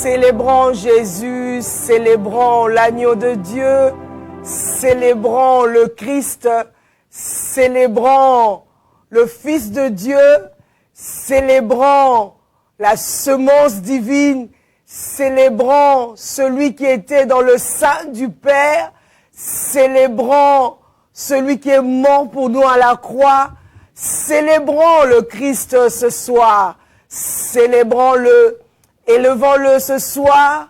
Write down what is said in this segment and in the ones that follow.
Célébrons Jésus, célébrons l'agneau de Dieu, célébrons le Christ, célébrons le Fils de Dieu, célébrons la semence divine, célébrons celui qui était dans le sein du Père, célébrons celui qui est mort pour nous à la croix, célébrons le Christ ce soir, célébrons-le, élevons-le ce soir,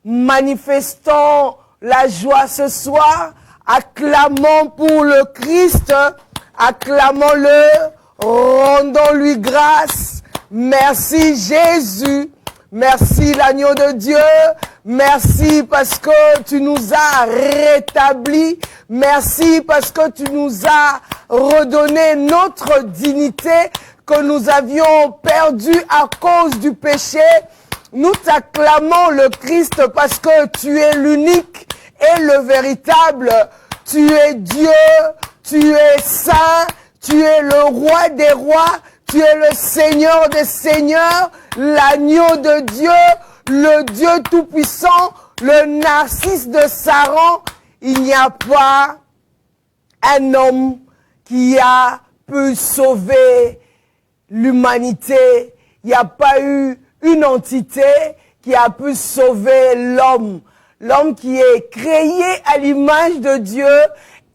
manifestons la joie ce soir, acclamons pour le Christ, acclamons-le, rendons-lui grâce. Merci Jésus, merci l'agneau de Dieu, merci parce que tu nous as rétablis, merci parce que tu nous as redonné notre dignité que nous avions perdue à cause du péché. Nous t'acclamons le Christ parce que tu es l'unique et le véritable. Tu es Dieu, tu es saint, tu es le roi des rois, tu es le Seigneur des seigneurs, l'agneau de Dieu, le Dieu tout-puissant, le Narcisse de Saran. Il n'y a pas un homme qui a pu sauver l'humanité. Il n'y a pas eu une entité qui a pu sauver l'homme. L'homme qui est créé à l'image de Dieu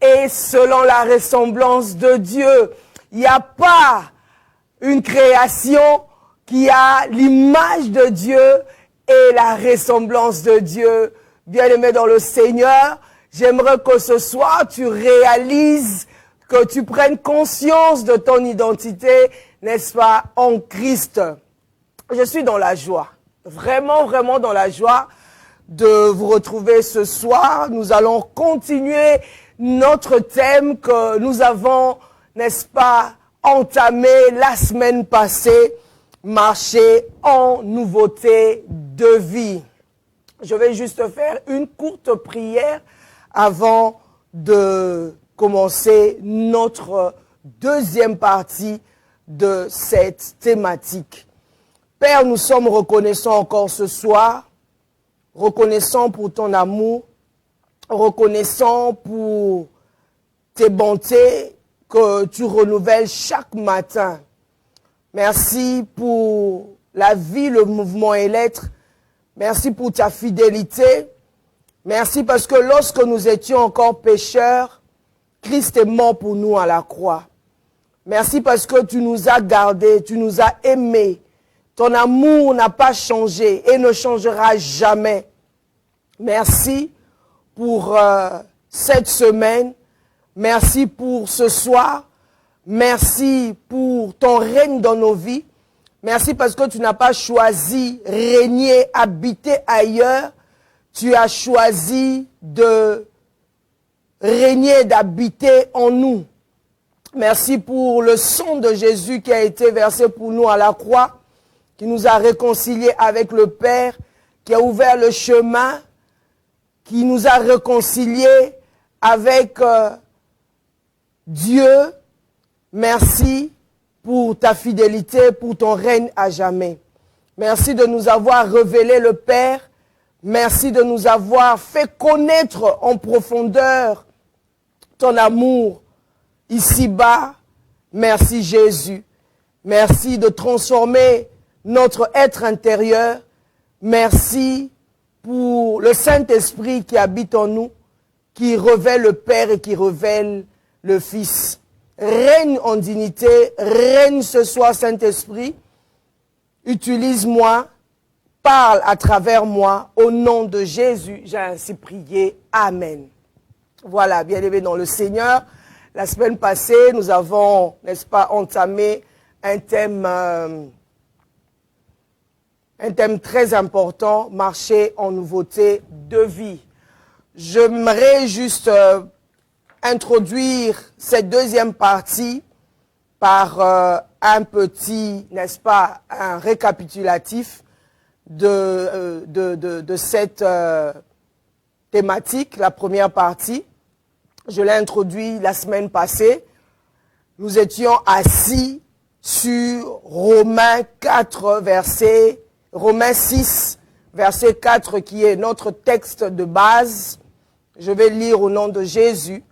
et selon la ressemblance de Dieu. Il n'y a pas une création qui a l'image de Dieu et la ressemblance de Dieu. Bien-aimé dans le Seigneur, j'aimerais que ce soir tu réalises, que tu prennes conscience de ton identité, n'est-ce pas, en Christ. Je suis dans la joie, vraiment, vraiment dans la joie de vous retrouver ce soir. Nous allons continuer notre thème que nous avons, n'est-ce pas, entamé la semaine passée, marcher en nouveauté de vie. Je vais juste faire une courte prière avant de commencer notre deuxième partie de cette thématique. Père, nous sommes reconnaissants encore ce soir, reconnaissants pour ton amour, reconnaissants pour tes bontés que tu renouvelles chaque matin. Merci pour la vie, le mouvement et l'être. Merci pour ta fidélité. Merci parce que lorsque nous étions encore pécheurs, Christ est mort pour nous à la croix. Merci parce que tu nous as gardés, tu nous as aimés. Ton amour n'a pas changé et ne changera jamais. Merci pour cette semaine. Merci pour ce soir. Merci pour ton règne dans nos vies. Merci parce que tu n'as pas choisi régner, habiter ailleurs. Tu as choisi de régner, d'habiter en nous. Merci pour le sang de Jésus qui a été versé pour nous à la croix, qui nous a réconciliés avec le Père, qui a ouvert le chemin, qui nous a réconciliés avec Dieu. Merci pour ta fidélité, pour ton règne à jamais. Merci de nous avoir révélé le Père. Merci de nous avoir fait connaître en profondeur ton amour ici-bas. Merci Jésus. Merci de transformer notre être intérieur. Merci pour le Saint-Esprit qui habite en nous, qui révèle le Père et qui révèle le Fils. Règne en dignité, règne ce soir Saint-Esprit. Utilise-moi, parle à travers moi. Au nom de Jésus, j'ai ainsi prié. Amen. Voilà, bien-aimés dans le Seigneur. La semaine passée, nous avons, n'est-ce pas, entamé un thème très important, marcher en nouveauté de vie. J'aimerais juste introduire cette deuxième partie par un petit, n'est-ce pas, un récapitulatif de cette thématique, la première partie. Je l'ai introduit la semaine passée. Nous étions assis sur Romains 4, Romains 6, verset 4 qui est notre texte de base. Je vais lire au nom de Jésus.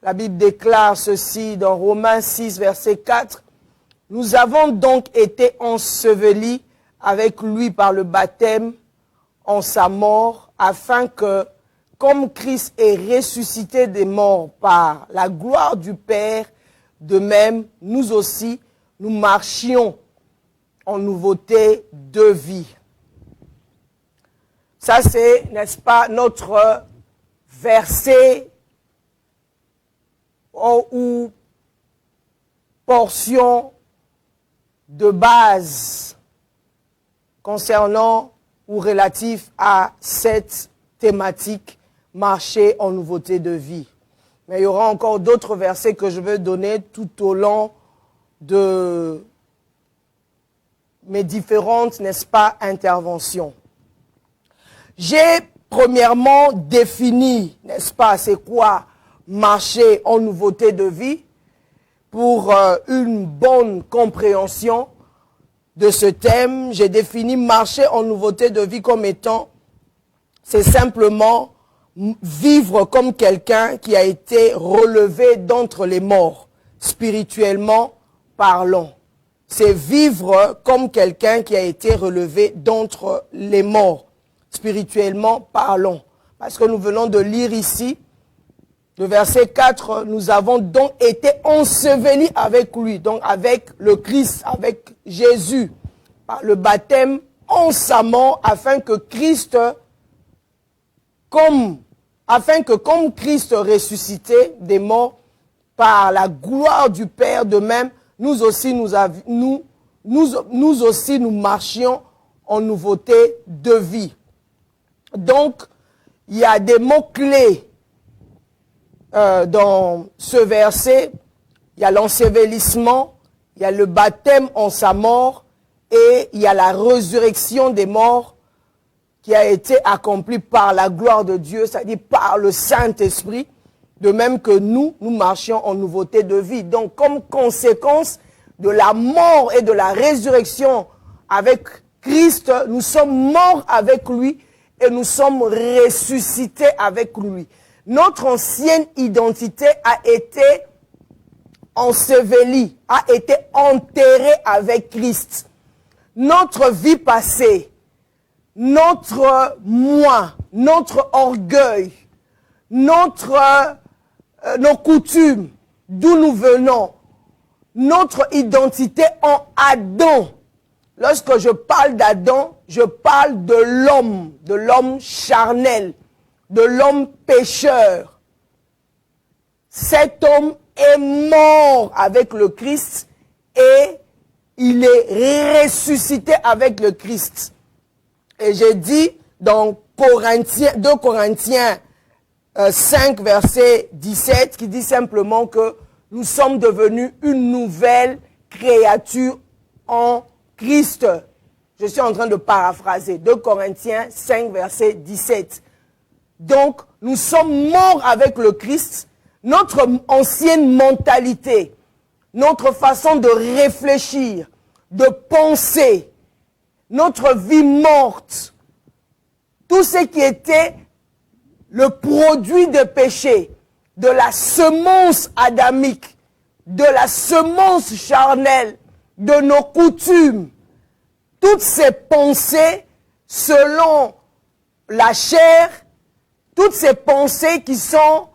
La Bible déclare ceci dans Romains 6, verset 4. « Nous avons donc été ensevelis avec lui par le baptême en sa mort, afin que, comme Christ est ressuscité des morts par la gloire du Père, de même, nous aussi, nous marchions en nouveauté de vie. » Ça, c'est, n'est-ce pas, notre verset ou portion de base concernant ou relatif à cette thématique, marcher en nouveauté de vie. Mais il y aura encore d'autres versets que je vais donner tout au long de mes différentes, n'est-ce pas, interventions. J'ai premièrement défini, n'est-ce pas, c'est quoi marcher en nouveauté de vie pour une bonne compréhension de ce thème. J'ai défini marcher en nouveauté de vie comme étant, c'est simplement vivre comme quelqu'un qui a été relevé d'entre les morts, spirituellement parlant. C'est vivre comme quelqu'un qui a été relevé d'entre les morts, spirituellement parlant. Parce que nous venons de lire ici, le verset 4, nous avons donc été ensevelis avec lui, donc avec le Christ, avec Jésus, par le baptême en sa mort, afin que comme Christ ressuscité des morts par la gloire du Père, de même, nous aussi nous marchions en nouveauté de vie. Donc, il y a des mots-clés dans ce verset. Il y a l'ensevelissement, il y a le baptême en sa mort et il y a la résurrection des morts qui a été accomplie par la gloire de Dieu, c'est-à-dire par le Saint-Esprit, de même que nous marchions en nouveauté de vie. Donc, comme conséquence de la mort et de la résurrection avec Christ, nous sommes morts avec lui et nous sommes ressuscités avec lui. Notre ancienne identité a été ensevelie, a été enterrée avec Christ. Notre vie passée, notre moi, notre orgueil, nos coutumes, d'où nous venons, notre identité en Adam. Lorsque je parle d'Adam, je parle de l'homme charnel, de l'homme pécheur. Cet homme est mort avec le Christ et il est ressuscité avec le Christ. Et j'ai dit dans 2 Corinthiens 5, verset 17, qui dit simplement que nous sommes devenus une nouvelle créature en Christ. Je suis en train de paraphraser. 2 Corinthiens 5, verset 17. Donc, nous sommes morts avec le Christ. Notre ancienne mentalité, notre façon de réfléchir, de penser, notre vie morte, tout ce qui était le produit de péché, de la semence adamique, de la semence charnelle, de nos coutumes, toutes ces pensées selon la chair, toutes ces pensées qui sont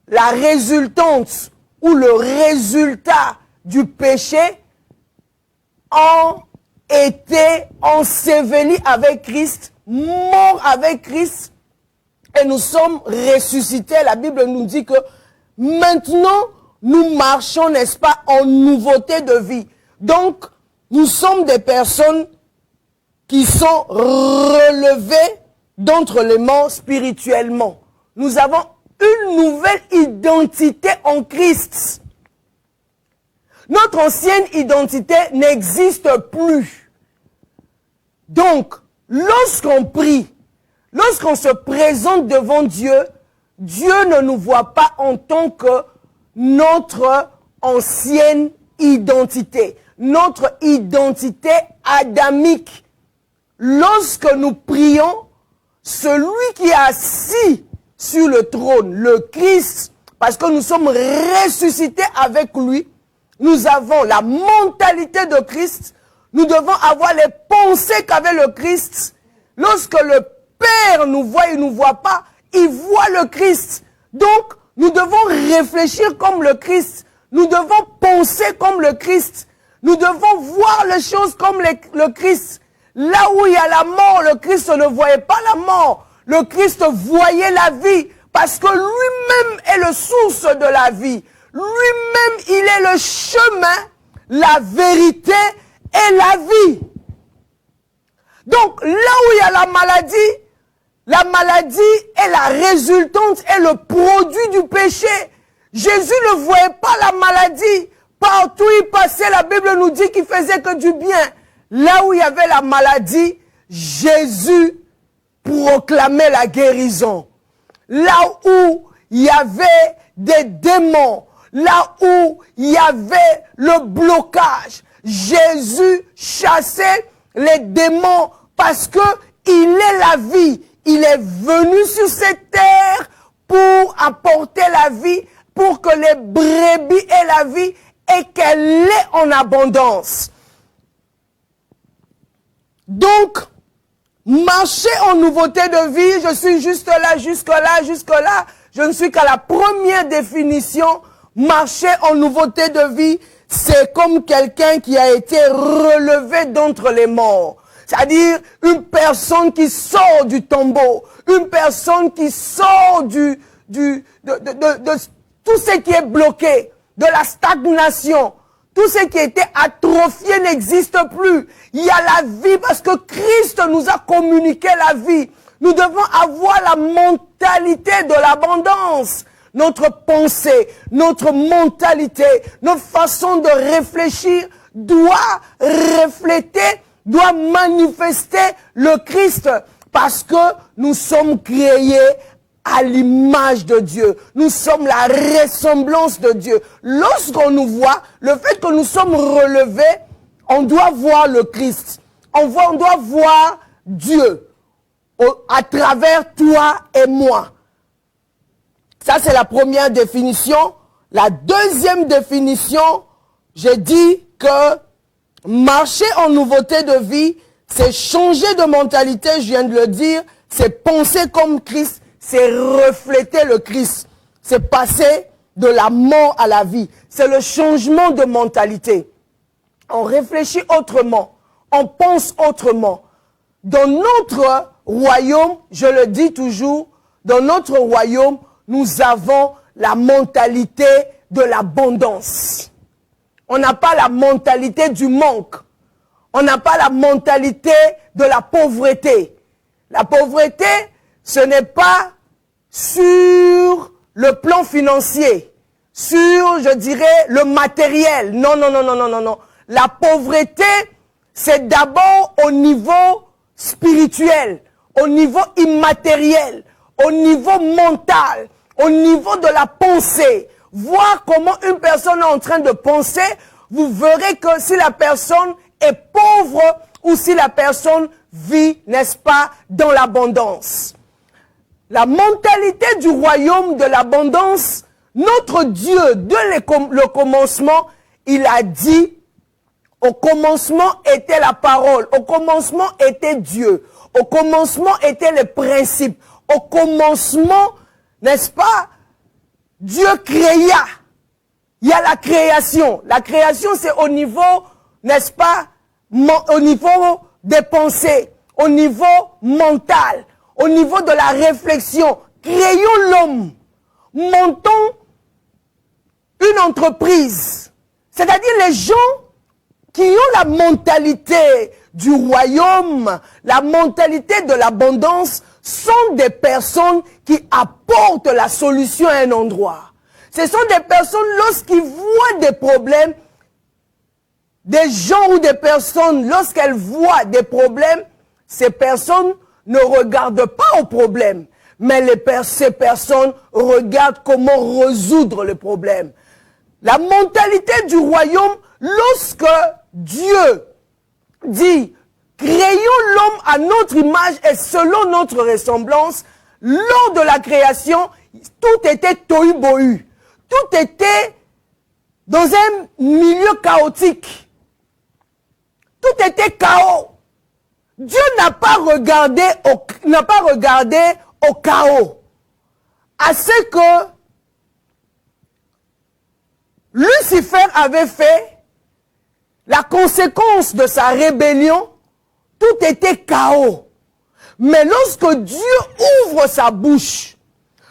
la résultante ou le résultat du péché ont été ensevelis avec Christ, morts avec Christ, et nous sommes ressuscités. La Bible nous dit que maintenant, nous marchons, n'est-ce pas, en nouveauté de vie. Donc, nous sommes des personnes qui sont relevées d'entre les morts spirituellement. Nous avons une nouvelle identité en Christ. Notre ancienne identité n'existe plus. Donc, lorsqu'on prie, lorsqu'on se présente devant Dieu, Dieu ne nous voit pas en tant que notre ancienne identité, notre identité adamique. lorsque nous prions, celui qui est assis sur le trône, le Christ, parce que nous sommes ressuscités avec lui, nous avons la mentalité de Christ, nous devons avoir les pensées qu'avait le Christ. Lorsque le Père nous voit, il ne nous voit pas, il voit le Christ. Donc, nous devons réfléchir comme le Christ. Nous devons penser comme le Christ. Nous devons voir les choses comme le Christ. Là où il y a la mort, le Christ ne voyait pas la mort. Le Christ voyait la vie parce que lui-même est le source de la vie. Lui-même, il est le chemin, la vérité et la vie. Donc, là où il y a la maladie est la résultante et le produit du péché. Jésus ne voyait pas la maladie. Partout où il passait, la Bible nous dit qu'il faisait que du bien. Là où il y avait la maladie, Jésus proclamait la guérison. Là où il y avait des démons, là où il y avait le blocage, Jésus chassait les démons parce que il est la vie. Il est venu sur cette terre pour apporter la vie, pour que les brebis aient la vie et qu'elle l'ait en abondance. Donc, marcher en nouveauté de vie, je suis juste là, jusque-là. Je ne suis qu'à la première définition. Marcher en nouveauté de vie, c'est comme quelqu'un qui a été relevé d'entre les morts. C'est-à-dire une personne qui sort du tombeau, une personne qui sort de tout ce qui est bloqué, de la stagnation. Tout ce qui était atrophié n'existe plus. Il y a la vie parce que Christ nous a communiqué la vie. Nous devons avoir la mentalité de l'abondance. Notre pensée, notre mentalité, notre façon de réfléchir doit refléter, doit manifester le Christ parce que nous sommes créés à l'image de Dieu. Nous sommes la ressemblance de Dieu. Lorsqu'on nous voit, le fait que nous sommes relevés, on doit voir le Christ. On doit voir Dieu à travers toi et moi. Ça, c'est la première définition. La deuxième définition, j'ai dit que marcher en nouveauté de vie, c'est changer de mentalité, je viens de le dire, c'est penser comme Christ, c'est refléter le Christ, c'est passer de la mort à la vie. C'est le changement de mentalité. On réfléchit autrement, on pense autrement. Dans notre royaume, je le dis toujours, dans notre royaume, nous avons la mentalité de l'abondance. On n'a pas la mentalité du manque. On n'a pas la mentalité de la pauvreté. La pauvreté, ce n'est pas sur le plan financier, sur, je dirais, le matériel. Non. La pauvreté, c'est d'abord au niveau spirituel, au niveau immatériel, au niveau mental, au niveau de la pensée. Voir comment une personne est en train de penser, vous verrez que si la personne est pauvre ou si la personne vit, n'est-ce pas, dans l'abondance. La mentalité du royaume de l'abondance, notre Dieu, dès le commencement, il a dit, au commencement était la parole, au commencement était Dieu, au commencement étaient les principes, au commencement, n'est-ce pas, Dieu créa. Il y a la création. La création, c'est au niveau, n'est-ce pas, au niveau des pensées, au niveau mental, au niveau de la réflexion. Créons l'homme. Montons une entreprise. C'est-à-dire les gens qui ont la mentalité du royaume, la mentalité de l'abondance, sont des personnes qui apportent la solution à un endroit. Ce sont des personnes, lorsqu'ils voient des problèmes, des gens ou des personnes, lorsqu'elles voient des problèmes, ces personnes ne regardent pas au problème, mais ces personnes regardent comment résoudre le problème. La mentalité du royaume, lorsque Dieu dit créons l'homme à notre image et selon notre ressemblance. Lors de la création, tout était tohu-bohu. Tout était dans un milieu chaotique. Tout était chaos. Dieu n'a pas regardé au chaos. À ce que Lucifer avait fait, la conséquence de sa rébellion, tout était chaos. Mais lorsque Dieu ouvre sa bouche,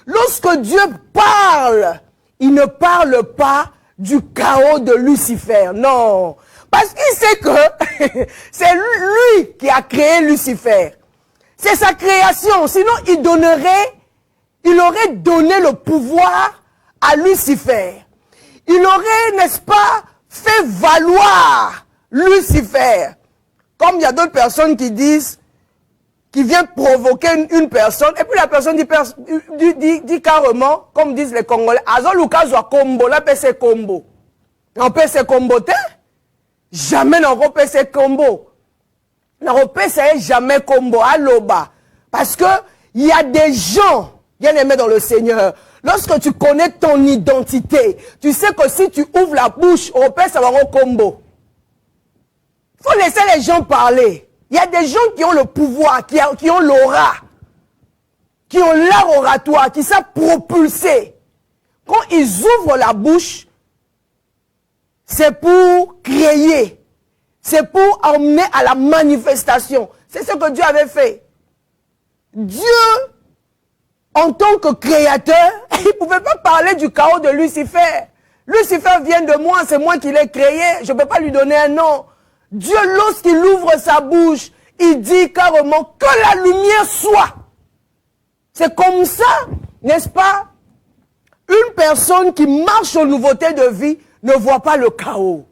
lorsque Dieu parle, il ne parle pas du chaos de Lucifer. Non. Parce qu'il sait que c'est lui qui a créé Lucifer. C'est sa création. Sinon, il aurait donné le pouvoir à Lucifer. Il aurait, n'est-ce pas, fait valoir Lucifer. Comme il y a d'autres personnes qui disent, qui viennent provoquer une personne, et puis la personne dit carrément, comme disent les Congolais, Azo Lucas soit combo, la PC combo. On peut se comboter? Jamais n'en peut se combo. N'en peut se jamais combo, à l'oba. Parce que il y a des gens, bien aimés dans le Seigneur, lorsque tu connais ton identité, tu sais que si tu ouvres la bouche, on peut savoir un combo. Il faut laisser les gens parler. Il y a des gens qui ont le pouvoir, qui ont l'aura, qui ont l'art oratoire, qui savent propulser. Quand ils ouvrent la bouche, c'est pour créer. C'est pour emmener à la manifestation. C'est ce que Dieu avait fait. Dieu, en tant que créateur, il ne pouvait pas parler du chaos de Lucifer. Lucifer vient de moi, c'est moi qui l'ai créé. Je ne peux pas lui donner un nom. Dieu, lorsqu'il ouvre sa bouche, il dit carrément que la lumière soit. C'est comme ça, n'est-ce pas? Une personne qui marche en nouveauté de vie ne voit pas le chaos.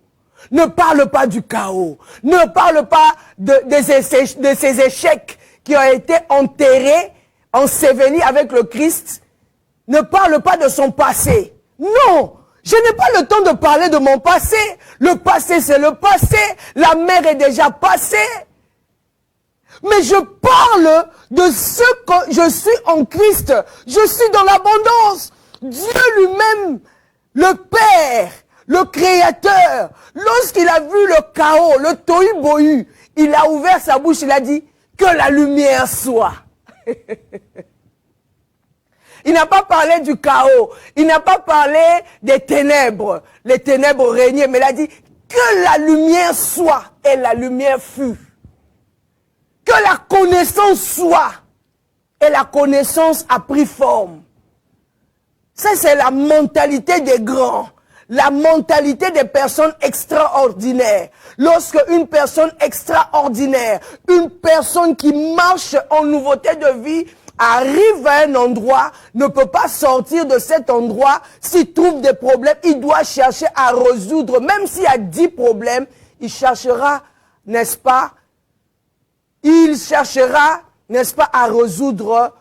Ne parle pas du chaos. Ne parle pas de ces échecs qui ont été enterrés, ensevelis avec le Christ. Ne parle pas de son passé. Non! Je n'ai pas le temps de parler de mon passé. Le passé, c'est le passé. La mer est déjà passée. Mais je parle de ce que je suis en Christ. Je suis dans l'abondance. Dieu lui-même, le Père, le Créateur, lorsqu'il a vu le chaos, le tohu-bohu, il a ouvert sa bouche, il a dit que la lumière soit. Il n'a pas parlé du chaos, il n'a pas parlé des ténèbres, les ténèbres régnaient, mais il a dit que la lumière soit, et la lumière fut. Que la connaissance soit, et la connaissance a pris forme. Ça, c'est la mentalité des grands, la mentalité des personnes extraordinaires. Lorsque une personne extraordinaire, une personne qui marche en nouveauté de vie, arrive à un endroit, ne peut pas sortir de cet endroit, s'il trouve des problèmes, il doit chercher à résoudre. Même s'il y a 10 problèmes, il cherchera, n'est-ce pas, à résoudre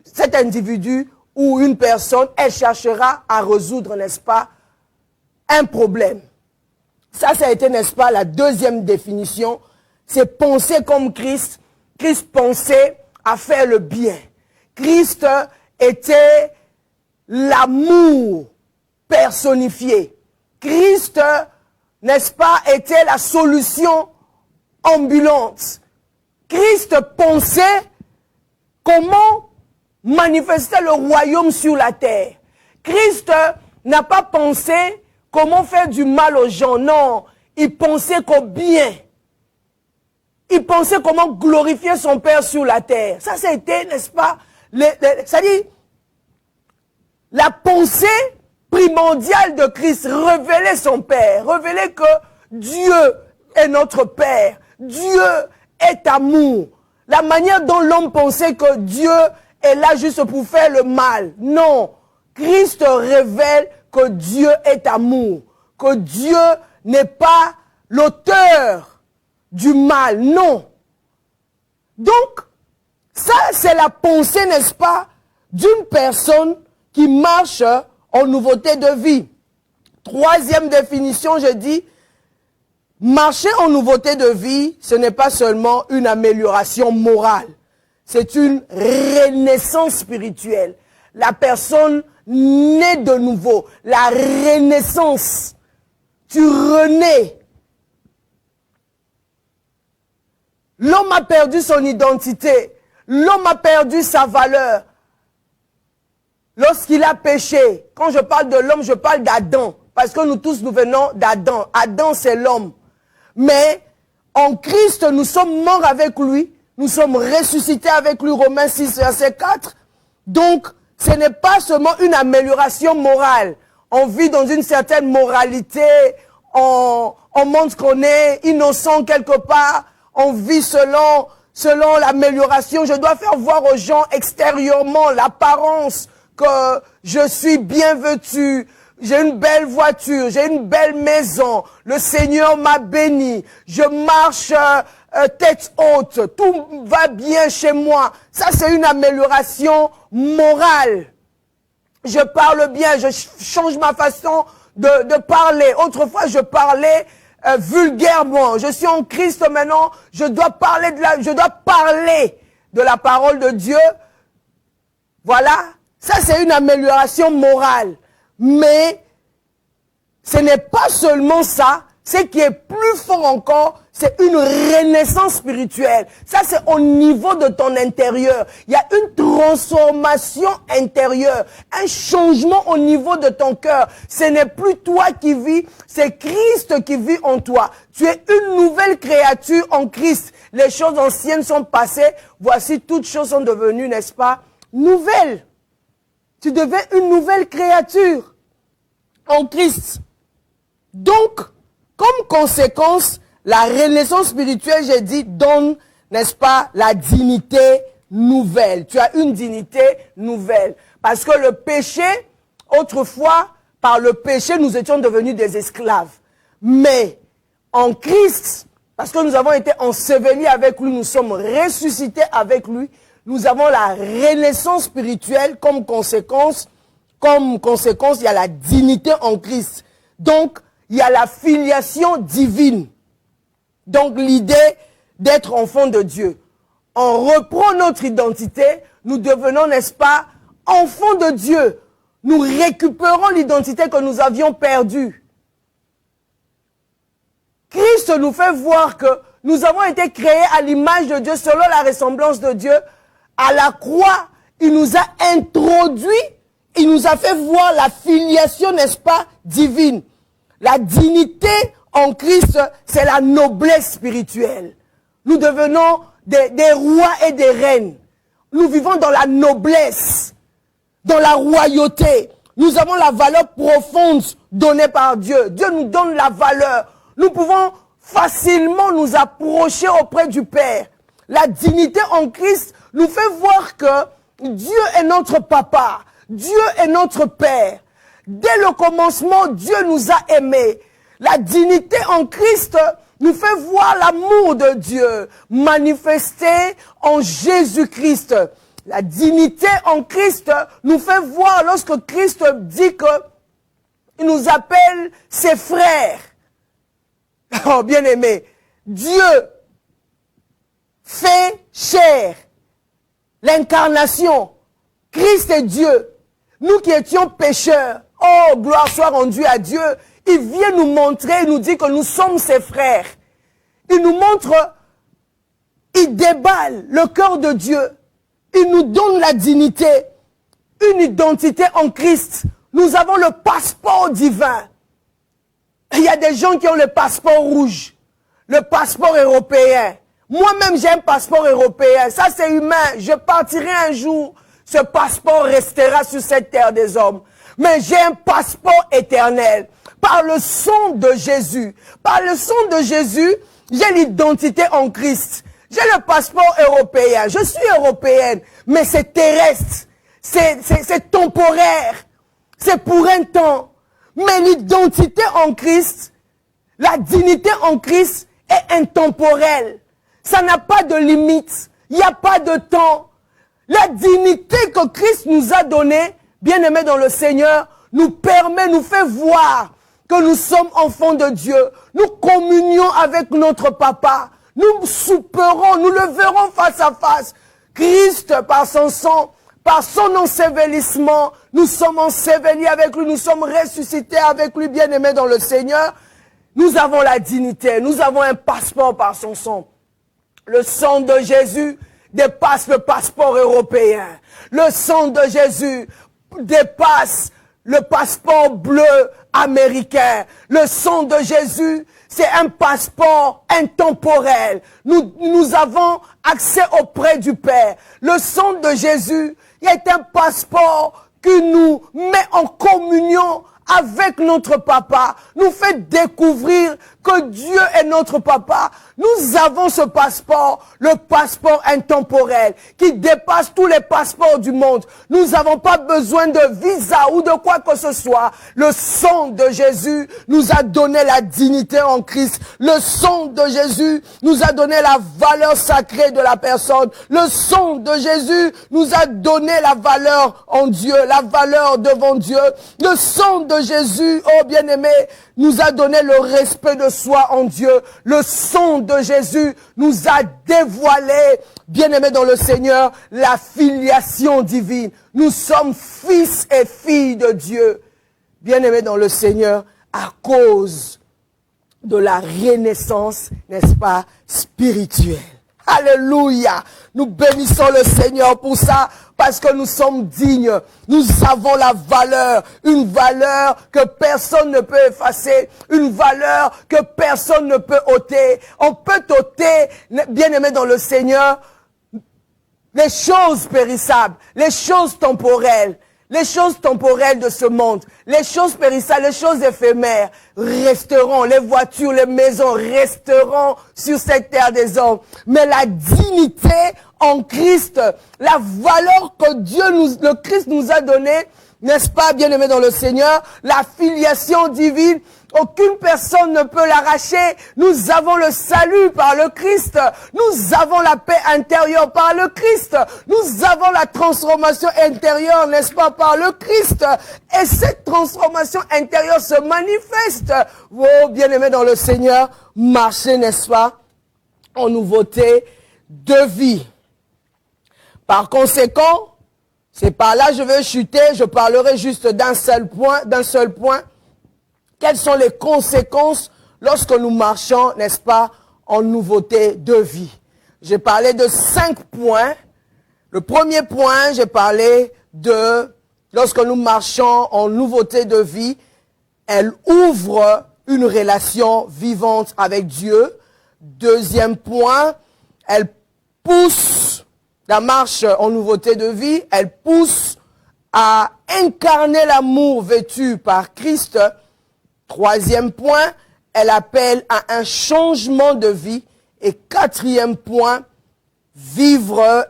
cet individu ou une personne, elle cherchera à résoudre, n'est-ce pas, un problème. Ça a été, n'est-ce pas, la deuxième définition, c'est penser comme Christ. Christ pensait à faire le bien. Christ était l'amour personnifié. Christ, n'est-ce pas, était la solution ambulante. Christ pensait comment manifester le royaume sur la terre. Christ n'a pas pensé comment faire du mal aux gens. Non, il pensait qu'au bien. Il pensait comment glorifier son Père sur la terre. Ça, c'était, n'est-ce pas, c'est-à-dire, la pensée primordiale de Christ, révéler son Père, révéler que Dieu est notre Père, Dieu est amour. La manière dont l'homme pensait que Dieu est là juste pour faire le mal. Non, Christ révèle que Dieu est amour, que Dieu n'est pas l'auteur du mal, non. Donc, ça c'est la pensée, n'est-ce pas, d'une personne qui marche en nouveauté de vie. Troisième définition, je dis, Marcher en nouveauté de vie, ce n'est pas seulement une amélioration morale. C'est une renaissance spirituelle. La personne naît de nouveau. La renaissance. Tu renais. L'homme a perdu son identité. L'homme a perdu sa valeur. Lorsqu'il a péché, quand je parle de l'homme, je parle d'Adam. Parce que nous tous, nous venons d'Adam. Adam, c'est l'homme. Mais en Christ, nous sommes morts avec lui. Nous sommes ressuscités avec lui. Romains 6, verset 4. Donc, ce n'est pas seulement une amélioration morale. On vit dans une certaine moralité. On montre qu'on est innocent quelque part. On vit selon l'amélioration. Je dois faire voir aux gens extérieurement l'apparence que je suis bien vêtu. J'ai une belle voiture, j'ai une belle maison. Le Seigneur m'a béni. Je marche tête haute. Tout va bien chez moi. Ça, c'est une amélioration morale. Je parle bien, je change ma façon de parler. Autrefois, je parlais vulgairement. Je suis en Christ maintenant. Je dois parler de la parole de Dieu. Voilà. Ça, c'est une amélioration morale. Mais ce n'est pas seulement ça. Ce qui est plus fort encore, c'est une renaissance spirituelle. Ça, c'est au niveau de ton intérieur. Il y a une transformation intérieure, un changement au niveau de ton cœur. Ce n'est plus toi qui vis, c'est Christ qui vit en toi. Tu es une nouvelle créature en Christ. Les choses anciennes sont passées. Voici, toutes choses sont devenues, n'est-ce pas, nouvelles. Tu deviens une nouvelle créature en Christ. Donc, comme conséquence, la renaissance spirituelle, j'ai dit, donne, n'est-ce pas, la dignité nouvelle. Tu as une dignité nouvelle. Parce que le péché, autrefois, par le péché, nous étions devenus des esclaves. Mais en Christ, parce que nous avons été ensevelis avec lui, nous sommes ressuscités avec lui, nous avons la renaissance spirituelle comme conséquence. Comme conséquence, il y a la dignité en Christ. Donc, il y a la filiation divine. Donc, l'idée d'être enfant de Dieu. On reprend notre identité, nous devenons, n'est-ce pas, enfants de Dieu. Nous récupérons l'identité que nous avions perdue. Christ nous fait voir que nous avons été créés à l'image de Dieu, selon la ressemblance de Dieu. À la croix, il nous a introduits, il nous a fait voir la filiation, n'est-ce pas, divine. La dignité en Christ, c'est la noblesse spirituelle. Nous devenons des rois et des reines. Nous vivons dans la noblesse, dans la royauté. Nous avons la valeur profonde donnée par Dieu. Dieu nous donne la valeur. Nous pouvons facilement nous approcher auprès du Père. La dignité en Christ nous fait voir que Dieu est notre papa. Dieu est notre Père. Dès le commencement, Dieu nous a aimés. La dignité en Christ nous fait voir l'amour de Dieu manifesté en Jésus-Christ. La dignité en Christ nous fait voir lorsque Christ dit qu'il nous appelle ses frères. Oh, bien-aimé, Dieu fait chair, l'incarnation. Christ est Dieu. Nous qui étions pécheurs, oh, gloire soit rendue à Dieu. Il vient nous montrer, il nous dit que nous sommes ses frères. Il nous montre, il déballe le cœur de Dieu. Il nous donne la dignité, une identité en Christ. Nous avons le passeport divin. Il y a des gens qui ont le passeport rouge, le passeport européen. Moi-même, j'ai un passeport européen. Ça, c'est humain. Je partirai un jour. Ce passeport restera sur cette terre des hommes. Mais j'ai un passeport éternel. Par le sang de Jésus. Par le sang de Jésus, j'ai l'identité en Christ. J'ai le passeport européen. Je suis européenne. Mais c'est terrestre. C'est temporaire. C'est pour un temps. Mais l'identité en Christ, la dignité en Christ est intemporelle. Ça n'a pas de limite. Il n'y a pas de temps. La dignité que Christ nous a donnée, bien-aimés dans le Seigneur, nous permet, nous fait voir que nous sommes enfants de Dieu. Nous communions avec notre Papa. Nous souperons, nous le verrons face à face. Christ, par son sang, par son ensevelissement, nous sommes ensevelis avec lui, nous sommes ressuscités avec lui, bien-aimés dans le Seigneur. Nous avons la dignité, nous avons un passeport par son sang. Le sang de Jésus dépasse le passeport européen. Le sang de Jésus dépasse le passeport bleu américain. Le sang de Jésus, c'est un passeport intemporel. Nous avons accès auprès du Père. Le sang de Jésus est un passeport qui nous met en communion avec notre Papa, nous fait découvrir que Dieu est notre Papa. Nous avons ce passeport, le passeport intemporel, qui dépasse tous les passeports du monde. Nous n'avons pas besoin de visa ou de quoi que ce soit. Le sang de Jésus nous a donné la dignité en Christ. Le sang de Jésus nous a donné la valeur sacrée de la personne. Le sang de Jésus nous a donné la valeur en Dieu, la valeur devant Dieu. Le sang de Jésus, oh bien-aimé, nous a donné le respect de soi en Dieu. Le sang de Jésus nous a dévoilé, bien-aimé dans le Seigneur, la filiation divine. Nous sommes fils et filles de Dieu, bien-aimé dans le Seigneur, à cause de la renaissance, n'est-ce pas, spirituelle. Alléluia. Nous bénissons le Seigneur pour ça, parce que nous sommes dignes. Nous avons la valeur, une valeur que personne ne peut effacer, une valeur que personne ne peut ôter. On peut ôter, bien-aimé dans le Seigneur, les choses périssables, les choses temporelles. Les choses temporelles de ce monde, les choses périssables, les choses éphémères resteront, les voitures, les maisons resteront sur cette terre des hommes. Mais la dignité en Christ, la valeur que le Christ nous a donnée, n'est-ce pas, bien-aimé dans le Seigneur, la filiation divine, aucune personne ne peut l'arracher. Nous avons le salut par le Christ. Nous avons la paix intérieure par le Christ. Nous avons la transformation intérieure, n'est-ce pas, par le Christ. Et cette transformation intérieure se manifeste. Oh, bien-aimés dans le Seigneur, marchez, n'est-ce pas, en nouveauté de vie. Par conséquent, c'est par là que je vais chuter, je parlerai juste d'un seul point. Quelles sont les conséquences lorsque nous marchons, n'est-ce pas, en nouveauté de vie? J'ai parlé de 5 points. Le premier point, j'ai parlé de, lorsque nous marchons en nouveauté de vie, elle ouvre une relation vivante avec Dieu. Deuxième point, elle pousse la marche en nouveauté de vie, elle pousse à incarner l'amour vêtu par Christ. Troisième point, elle appelle à un changement de vie. Et quatrième point,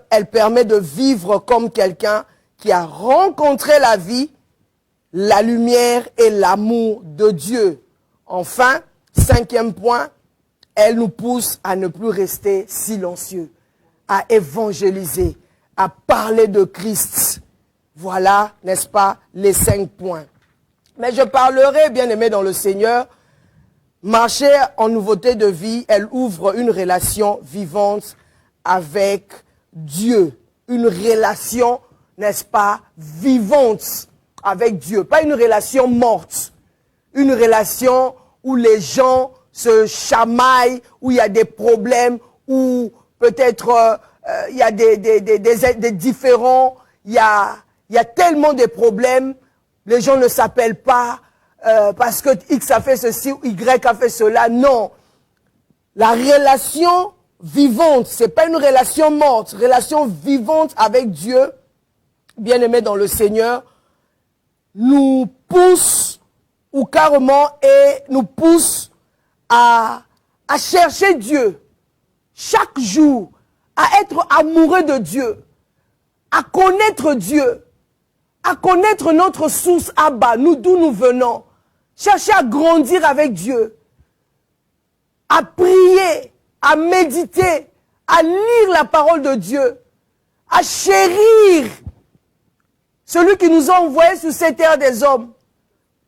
elle permet de vivre comme quelqu'un qui a rencontré la vie, la lumière et l'amour de Dieu. Enfin, cinquième point, elle nous pousse à ne plus rester silencieux, à évangéliser, à parler de Christ. Voilà, n'est-ce pas, les 5 points. Mais je parlerai, bien-aimé dans le Seigneur, marcher en nouveauté de vie, elle ouvre une relation vivante avec Dieu. Une relation, n'est-ce pas, vivante avec Dieu. Pas une relation morte. Une relation où les gens se chamaillent, où il y a des problèmes, où peut-être il y a des différends, il y a tellement de problèmes. Les gens ne s'appellent pas parce que X a fait ceci ou Y a fait cela. Non. La relation vivante, c'est pas une relation morte. Relation vivante avec Dieu, bien-aimé dans le Seigneur, nous pousse, ou carrément, et nous pousse à chercher Dieu. Chaque jour, à être amoureux de Dieu. À connaître Dieu. À connaître notre source Abba, d'où nous venons. Chercher à grandir avec Dieu. À prier, à méditer, à lire la parole de Dieu. À chérir celui qui nous a envoyés sur cette terre des hommes.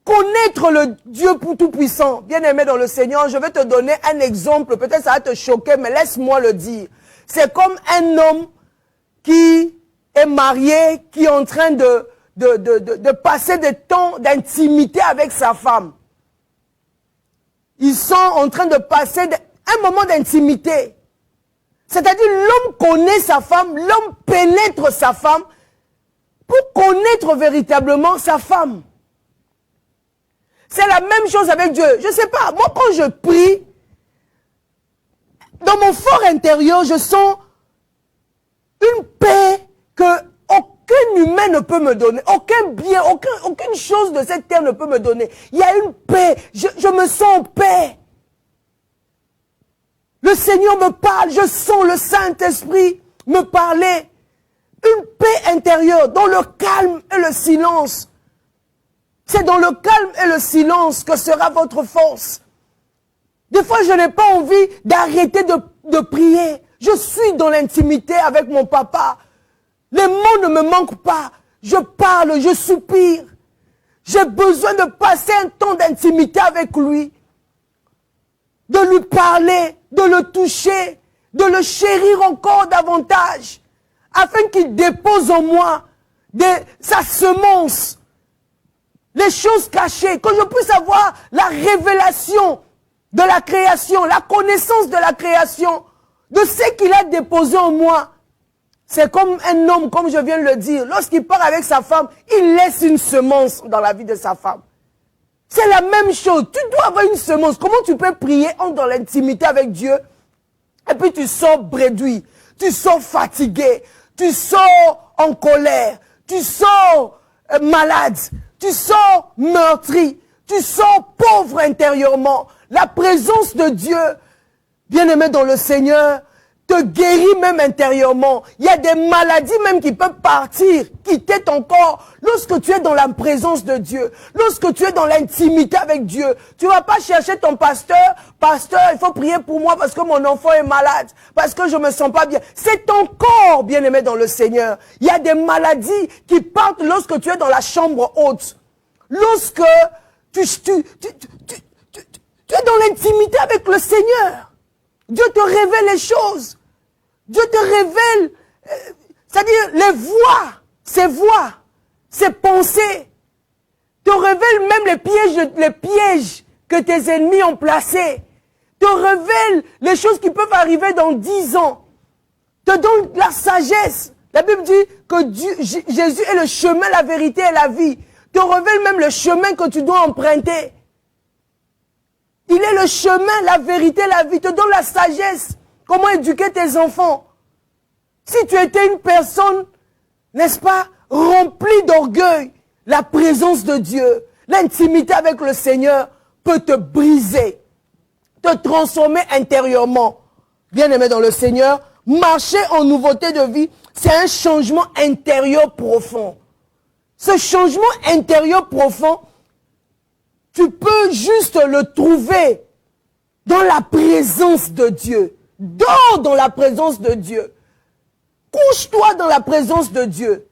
connaître le Dieu tout-puissant. Bien-aimé dans le Seigneur, je vais te donner un exemple. Peut-être ça va te choquer, mais laisse-moi le dire. C'est comme un homme qui est marié, qui est en train de passer des temps d'intimité avec sa femme. Ils sont en train de passer un moment d'intimité. C'est-à-dire l'homme connaît sa femme, l'homme pénètre sa femme pour connaître véritablement sa femme. C'est la même chose avec Dieu. Je ne sais pas, moi quand je prie, dans mon fort intérieur, je sens une paix que aucun humain ne peut me donner. Aucun bien, aucune chose de cette terre ne peut me donner. Il y a une paix. Je me sens en paix. Le Seigneur me parle. Je sens le Saint-Esprit me parler. Une paix intérieure dans le calme et le silence. C'est dans le calme et le silence que sera votre force. Des fois, je n'ai pas envie d'arrêter de prier. Je suis dans l'intimité avec mon papa. Les mots ne me manquent pas. Je parle, je soupire. J'ai besoin de passer un temps d'intimité avec lui. De lui parler, de le toucher, de le chérir encore davantage. Afin qu'il dépose en moi sa semence. Les choses cachées. Que je puisse avoir la révélation de la création, la connaissance de la création, de ce qu'il a déposé en moi. C'est comme un homme, comme je viens de le dire. Lorsqu'il part avec sa femme, il laisse une semence dans la vie de sa femme. C'est la même chose. Tu dois avoir une semence. Comment tu peux prier dans l'intimité avec Dieu et puis tu sors bredouille, tu sors fatigué, tu sors en colère, tu sors malade, tu sors meurtri, tu sors pauvre intérieurement. La présence de Dieu, bien-aimé dans le Seigneur, te guérit même intérieurement. Il y a des maladies même qui peuvent partir, quitter ton corps. Lorsque tu es dans la présence de Dieu, lorsque tu es dans l'intimité avec Dieu, tu ne vas pas chercher ton pasteur. Pasteur, il faut prier pour moi parce que mon enfant est malade, parce que je ne me sens pas bien. C'est ton corps, bien-aimé dans le Seigneur. Il y a des maladies qui partent lorsque tu es dans la chambre haute. Lorsque tu es dans l'intimité avec le Seigneur. Dieu te révèle les choses. Dieu te révèle, c'est-à-dire les voix, ses pensées. Te révèle même les pièges que tes ennemis ont placés. Te révèle les choses qui peuvent arriver dans 10 ans. Te donne la sagesse. La Bible dit que Jésus est le chemin, la vérité et la vie. Te révèle même le chemin que tu dois emprunter. Il est le chemin, la vérité, la vie. Te donne la sagesse. Comment éduquer tes enfants. Si tu étais une personne, n'est-ce pas, remplie d'orgueil, la présence de Dieu, l'intimité avec le Seigneur peut te briser, te transformer intérieurement. Bien-aimé dans le Seigneur, marcher en nouveauté de vie, c'est un changement intérieur profond. Ce changement intérieur profond, tu peux juste le trouver dans la présence de Dieu. Dors dans la présence de Dieu. Couche-toi dans la présence de Dieu.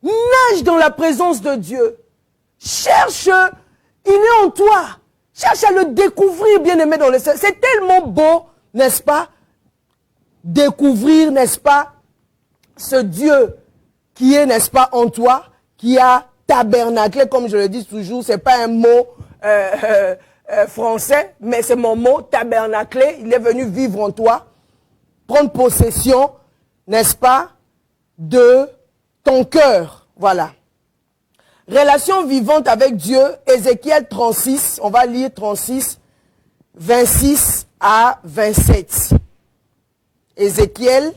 Nage dans la présence de Dieu. Cherche, il est en toi. Cherche à le découvrir, bien-aimé dans le Seigneur. C'est tellement beau, n'est-ce pas? Découvrir, n'est-ce pas? Ce Dieu qui est, n'est-ce pas, en toi, qui a tabernaclé, comme je le dis toujours, c'est pas un mot français, mais c'est mon mot, tabernaclé. Il est venu vivre en toi, prendre possession, n'est-ce pas, de ton cœur. Voilà. Relation vivante avec Dieu, Ézéchiel 36, on va lire 36, 26 à 27. Ézéchiel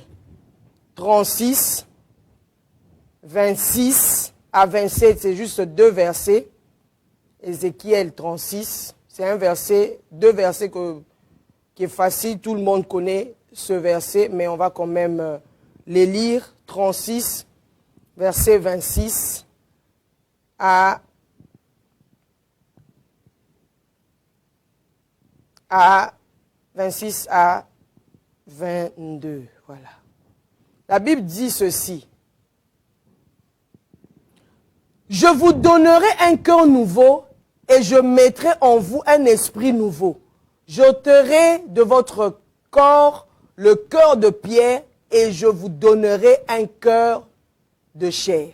36, 26 à 27, c'est juste 2 versets. Ézéchiel 36, c'est un verset, 2 versets qui est facile, tout le monde connaît ce verset, mais on va quand même les lire. 36, verset 26 à 26 à 22. Voilà. La Bible dit ceci. Je vous donnerai un cœur nouveau et je mettrai en vous un esprit nouveau. J'ôterai de votre corps le cœur de pierre et je vous donnerai un cœur de chair.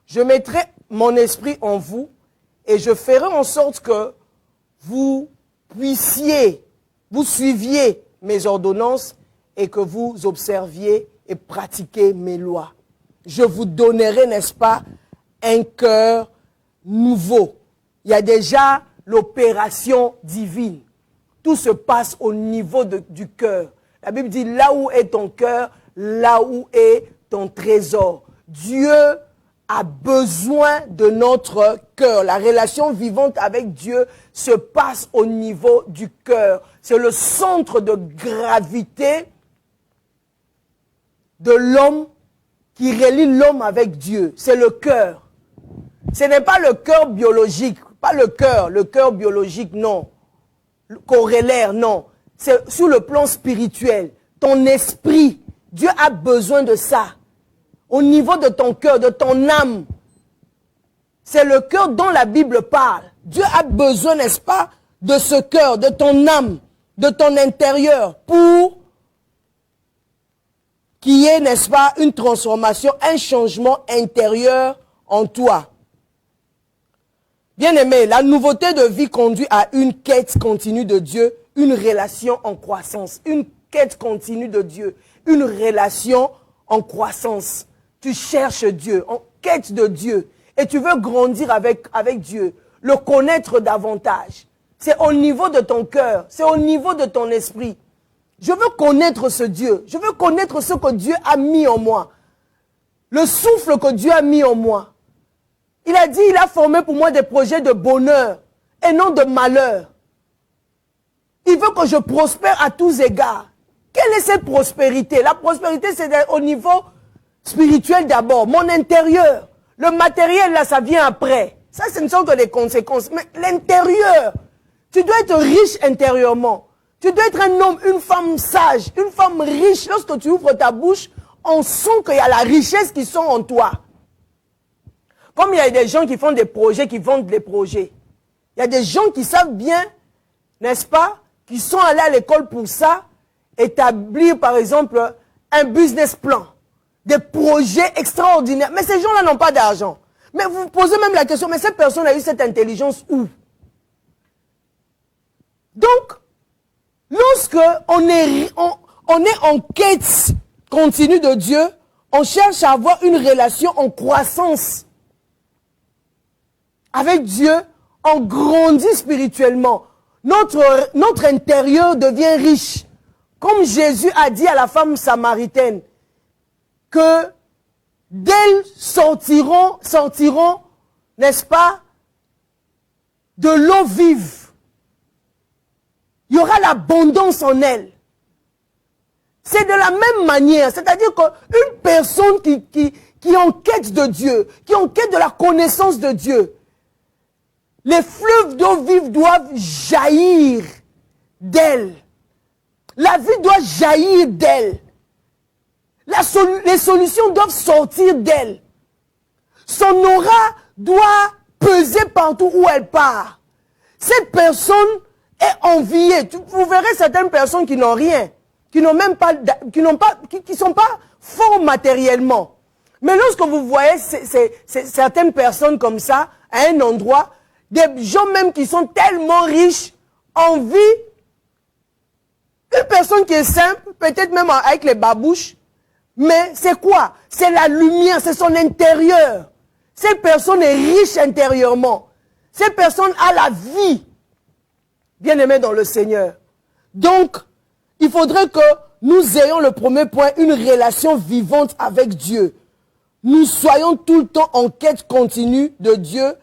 Je mettrai mon esprit en vous et je ferai en sorte que vous puissiez, vous suiviez mes ordonnances et que vous observiez et pratiquiez mes lois. Je vous donnerai, n'est-ce pas, un cœur nouveau. Il y a déjà l'opération divine. Tout se passe au niveau du cœur. La Bible dit, là où est ton cœur, là où est ton trésor. Dieu a besoin de notre cœur. La relation vivante avec Dieu se passe au niveau du cœur. C'est le centre de gravité de l'homme qui relie l'homme avec Dieu. C'est le cœur. Ce n'est pas le cœur biologique, pas le cœur biologique, non. Le corrélaire, non. C'est sur le plan spirituel. Ton esprit, Dieu a besoin de ça. Au niveau de ton cœur, de ton âme. C'est le cœur dont la Bible parle. Dieu a besoin, n'est-ce pas, de ce cœur, de ton âme, de ton intérieur, pour qu'il y ait, n'est-ce pas, une transformation, un changement intérieur en toi. Bien-aimé, la nouveauté de vie conduit à une quête continue de Dieu, une relation en croissance. Une quête continue de Dieu, une relation en croissance. Tu cherches Dieu, en quête de Dieu. Et tu veux grandir avec Dieu, le connaître davantage. C'est au niveau de ton cœur, c'est au niveau de ton esprit. Je veux connaître ce Dieu, je veux connaître ce que Dieu a mis en moi. Le souffle que Dieu a mis en moi. Il a dit, il a formé pour moi des projets de bonheur et non de malheur. Il veut que je prospère à tous égards. Quelle est cette prospérité? La prospérité, c'est au niveau spirituel d'abord, mon intérieur. Le matériel, là, ça vient après. Ça, ce ne sont que des conséquences. Mais l'intérieur, tu dois être riche intérieurement. Tu dois être un homme, une femme sage, une femme riche. Lorsque tu ouvres ta bouche, on sent qu'il y a la richesse qui sont en toi. Comme il y a des gens qui font des projets, qui vendent des projets. Il y a des gens qui savent bien, n'est-ce pas, qui sont allés à l'école pour ça, établir par exemple un business plan, des projets extraordinaires. Mais ces gens-là n'ont pas d'argent. Mais vous vous posez même la question, mais cette personne a eu cette intelligence où? Donc, lorsque on est en quête continue de Dieu, on cherche à avoir une relation en croissance avec Dieu, on grandit spirituellement. Notre intérieur devient riche. Comme Jésus a dit à la femme samaritaine, que d'elle sortiront, n'est-ce pas, de l'eau vive. Il y aura l'abondance en elle. C'est de la même manière, c'est-à-dire qu'une personne qui est en quête de Dieu, qui est en quête de la connaissance de Dieu, les fleuves d'eau vive doivent jaillir d'elle. La vie doit jaillir d'elle. Les solutions doivent sortir d'elle. Son aura doit peser partout où elle part. Cette personne est enviée. Vous verrez certaines personnes qui n'ont rien, qui n'ont même pas, qui sont pas forts matériellement. Mais lorsque vous voyez certaines personnes comme ça, à un endroit, des gens même qui sont tellement riches, envient une personne qui est simple, peut-être même avec les babouches, mais c'est quoi? C'est la lumière, c'est son intérieur. Cette personne est riche intérieurement. Cette personne a la vie. Bien-aimé dans le Seigneur. Donc, il faudrait que nous ayons le premier point, une relation vivante avec Dieu. Nous soyons tout le temps en quête continue de Dieu.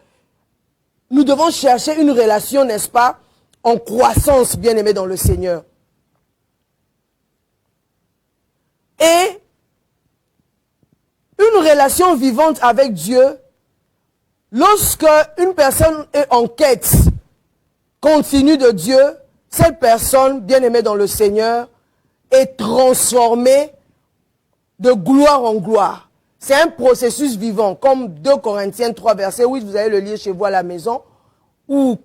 Nous devons chercher une relation, n'est-ce pas, en croissance, bien-aimé dans le Seigneur. Et une relation vivante avec Dieu, lorsque une personne est en quête continue de Dieu, cette personne, bien-aimée dans le Seigneur, est transformée de gloire en gloire. C'est un processus vivant, comme 2 Corinthiens 3, verset 8, vous allez le lire chez vous à la maison, ou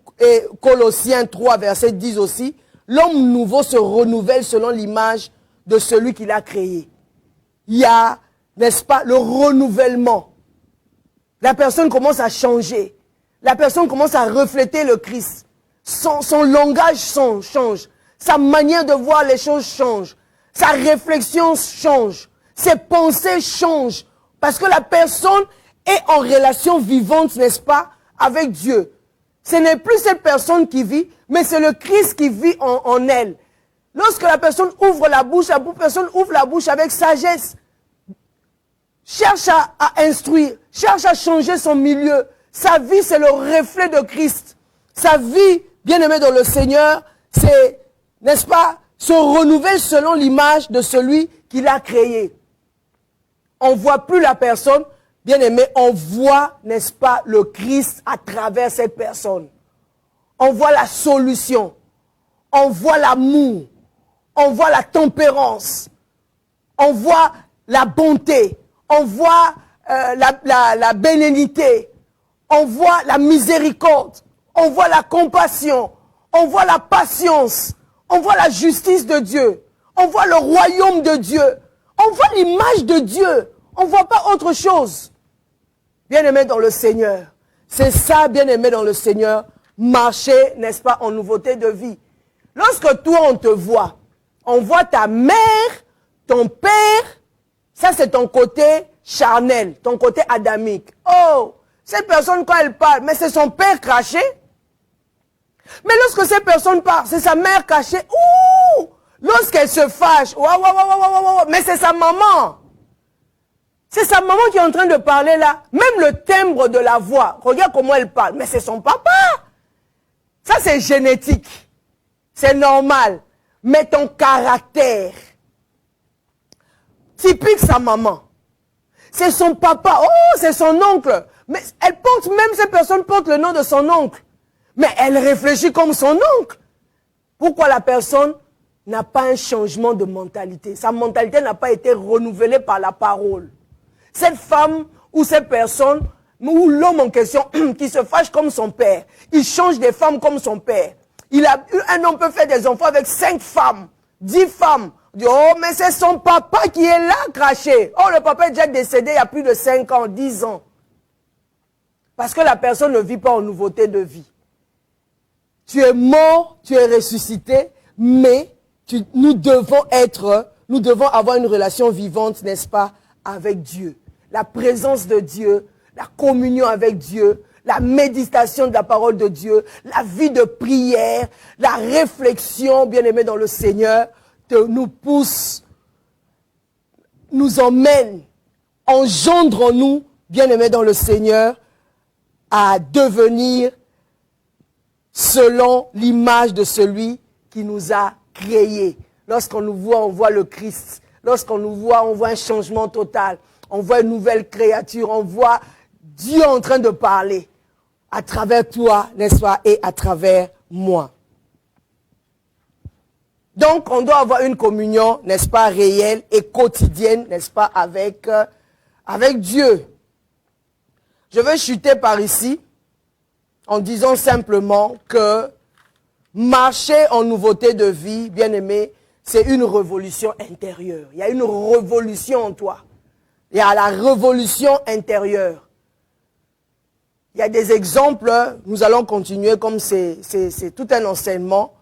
Colossiens 3, verset 10 aussi. L'homme nouveau se renouvelle selon l'image de celui qui l'a créé. Il y a, n'est-ce pas, le renouvellement. La personne commence à changer. La personne commence à refléter le Christ. Son langage change. Sa manière de voir les choses change. Sa réflexion change. Ses pensées changent. Parce que la personne est en relation vivante, n'est-ce pas, avec Dieu. Ce n'est plus cette personne qui vit, mais c'est le Christ qui vit en elle. Lorsque la personne ouvre la bouche avec sagesse, cherche à instruire, cherche à changer son milieu. Sa vie, c'est le reflet de Christ. Sa vie, bien-aimée dans le Seigneur, c'est, n'est-ce pas, se renouvelle selon l'image de celui qui l'a créé. On ne voit plus la personne, bien-aimé, on voit, n'est-ce pas, le Christ à travers cette personne. On voit la solution. On voit l'amour. On voit la tempérance. On voit la bonté. On voit la bénignité. On voit la miséricorde. On voit la compassion. On voit la patience. On voit la justice de Dieu. On voit le royaume de Dieu. On voit l'image de Dieu. On ne voit pas autre chose. Bien-aimé dans le Seigneur. C'est ça, bien-aimé dans le Seigneur, marcher, n'est-ce pas, en nouveauté de vie. Lorsque toi, on voit ta mère, ton père, ça c'est ton côté charnel, ton côté adamique. Oh, cette personne quand elle parle, mais c'est son père craché. Mais lorsque cette personne parle, c'est sa mère cachée. Ouh, lorsqu'elle se fâche, mais c'est sa maman. C'est sa maman qui est en train de parler là. Même le timbre de la voix. Regarde comment elle parle. Mais c'est son papa. Ça, c'est génétique. C'est normal. Mais ton caractère, typique sa maman. C'est son papa. Oh, c'est son oncle. Mais elle porte, même ces personnes portent le nom de son oncle. Mais elle réfléchit comme son oncle. Pourquoi la personne n'a pas un changement de mentalité? Sa mentalité n'a pas été renouvelée par la parole. Cette femme ou cette personne, ou l'homme en question, qui se fâche comme son père, il change des femmes comme son père. Un homme peut faire des enfants avec 5 femmes, 10 femmes. Oh, mais c'est son papa qui est là, craché. Oh, le papa est déjà décédé il y a plus de 5 ans, 10 ans. Parce que la personne ne vit pas en nouveauté de vie. Tu es mort, tu es ressuscité, mais nous devons avoir une relation vivante, n'est-ce pas, avec Dieu. La présence de Dieu, la communion avec Dieu, la méditation de la parole de Dieu, la vie de prière, la réflexion, bien-aimée dans le Seigneur, nous pousse, nous emmène, engendre en nous, bien-aimés dans le Seigneur, à devenir selon l'image de celui qui nous a créés. Lorsqu'on nous voit, on voit le Christ. Lorsqu'on nous voit, on voit un changement total. On voit une nouvelle créature. On voit Dieu en train de parler à travers toi, n'est-ce pas, et à travers moi. Donc, on doit avoir une communion, n'est-ce pas, réelle et quotidienne, n'est-ce pas, avec Dieu. Je vais chuter par ici en disant simplement que marcher en nouveauté de vie, bien aimé, c'est une révolution intérieure. Il y a une révolution en toi. Il y a la révolution intérieure. Il y a des exemples, nous allons continuer comme c'est tout un enseignement.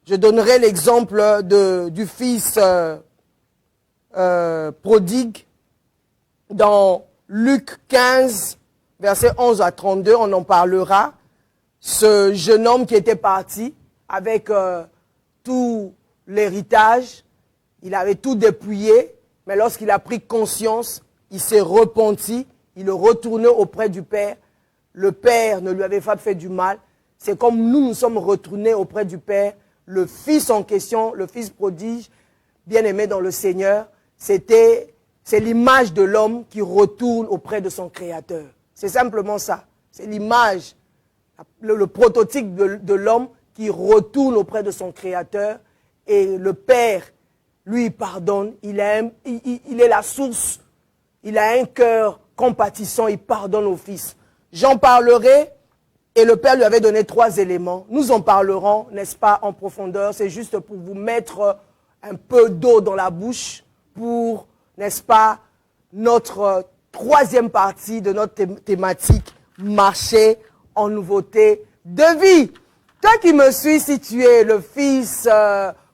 Je donnerai l'exemple du fils prodigue dans Luc 15, versets 11 à 32, on en parlera. Ce jeune homme qui était parti avec tout l'héritage, il avait tout dépouillé, mais lorsqu'il a pris conscience, il s'est repenti, il est retourné auprès du Père. Le Père ne lui avait pas fait du mal. C'est comme nous sommes retournés auprès du Père. Le fils en question, le fils prodige, bien-aimé dans le Seigneur, c'est l'image de l'homme qui retourne auprès de son Créateur. C'est simplement ça. C'est l'image, le prototype de l'homme qui retourne auprès de son Créateur. Et le Père, lui, pardonne. Il est la source. il a un cœur compatissant, il pardonne au Fils. J'en parlerai, et le Père lui avait donné 3 éléments. Nous en parlerons, n'est-ce pas, en profondeur. C'est juste pour vous mettre un peu d'eau dans la bouche pour, n'est-ce pas, notre 3e partie de notre thématique, marcher en nouveauté de vie. Toi qui me suis, si tu es le fils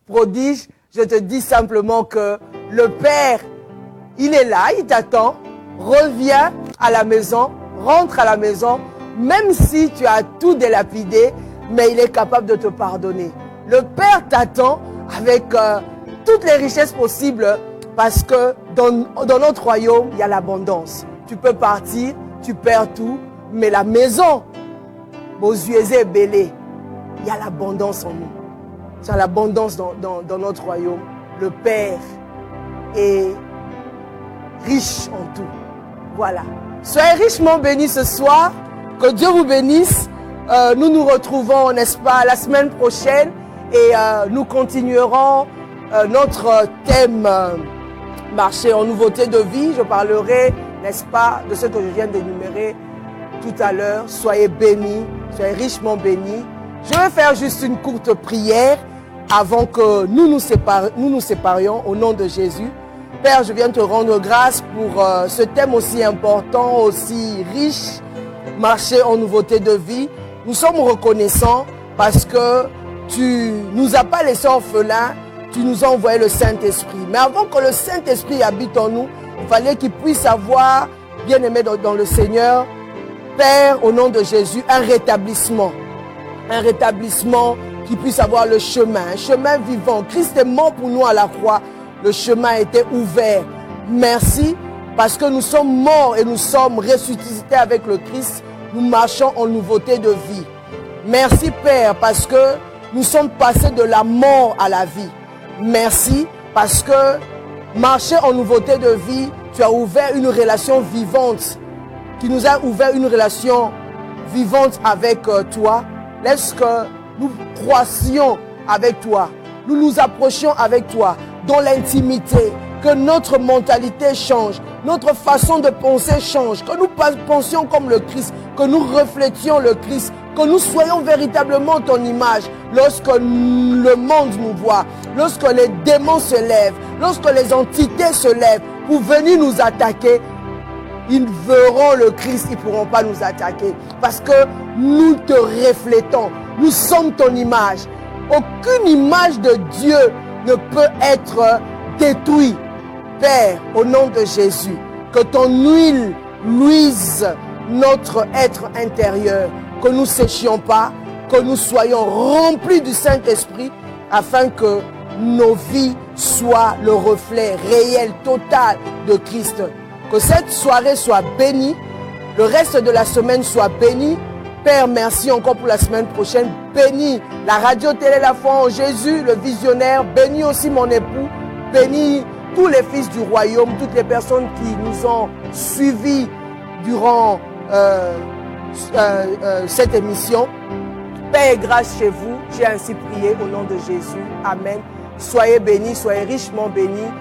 prodige, je te dis simplement que le Père, il est là, il t'attend. Reviens à la maison, rentre à la maison, même si tu as tout délapidé, mais il est capable de te pardonner. Le Père t'attend avec toutes les richesses possibles parce que dans notre royaume, il y a l'abondance. Tu peux partir, tu perds tout, mais la maison, vos yeux est bêlée. Il y a l'abondance en nous. Il y a l'abondance dans notre royaume. Le Père est riche en tout. Voilà. Soyez richement bénis ce soir. Que Dieu vous bénisse. Nous nous retrouvons, n'est-ce pas, la semaine prochaine. Et nous continuerons notre thème marcher en nouveauté de vie. Je parlerai, n'est-ce pas, de ce que je viens d'énumérer tout à l'heure. Soyez bénis, soyez richement bénis. Je vais faire juste une courte prière avant que nous nous séparions au nom de Jésus. Père, je viens te rendre grâce pour ce thème aussi important, aussi riche, marcher en nouveauté de vie. Nous sommes reconnaissants parce que tu nous as pas laissés orphelins, tu nous as envoyé le Saint-Esprit. Mais avant que le Saint-Esprit habite en nous, il fallait qu'il puisse avoir, bien aimé dans le Seigneur, Père, au nom de Jésus, un rétablissement qui puisse avoir le chemin, un chemin vivant. Christ est mort pour nous à la croix. Le chemin était ouvert. Merci parce que nous sommes morts et nous sommes ressuscités avec le Christ. Nous marchons en nouveauté de vie. Merci Père parce que nous sommes passés de la mort à la vie. Merci parce que marcher en nouveauté de vie, tu as ouvert une relation vivante. Tu nous as ouvert une relation vivante avec toi. Laisse que nous croissions avec toi. Nous nous approchions avec toi dans l'intimité. Que notre mentalité change. Notre façon de penser change. Que nous pensions comme le Christ. Que nous reflétions le Christ. Que nous soyons véritablement ton image. Lorsque le monde nous voit. Lorsque les démons se lèvent. Lorsque les entités se lèvent pour venir nous attaquer. Ils verront le Christ, ils ne pourront pas nous attaquer. Parce que nous te reflétons. Nous sommes ton image. Aucune image de Dieu ne peut être détruite. Père, au nom de Jésus, que ton huile luise notre être intérieur. Que nous ne séchions pas, que nous soyons remplis du Saint-Esprit afin que nos vies soient le reflet réel, total de Christ. Que cette soirée soit bénie, le reste de la semaine soit béni. Père, merci encore pour la semaine prochaine. Bénis la radio-télé La Foi en Jésus, le visionnaire. Bénis aussi mon époux. Bénis tous les fils du royaume, toutes les personnes qui nous ont suivis durant cette émission. Paix et grâce chez vous. J'ai ainsi prié au nom de Jésus. Amen. Soyez bénis, soyez richement bénis.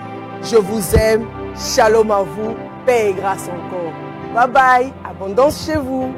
Je vous aime. Shalom à vous. Paix et grâce encore. Bye bye. Abondance chez vous.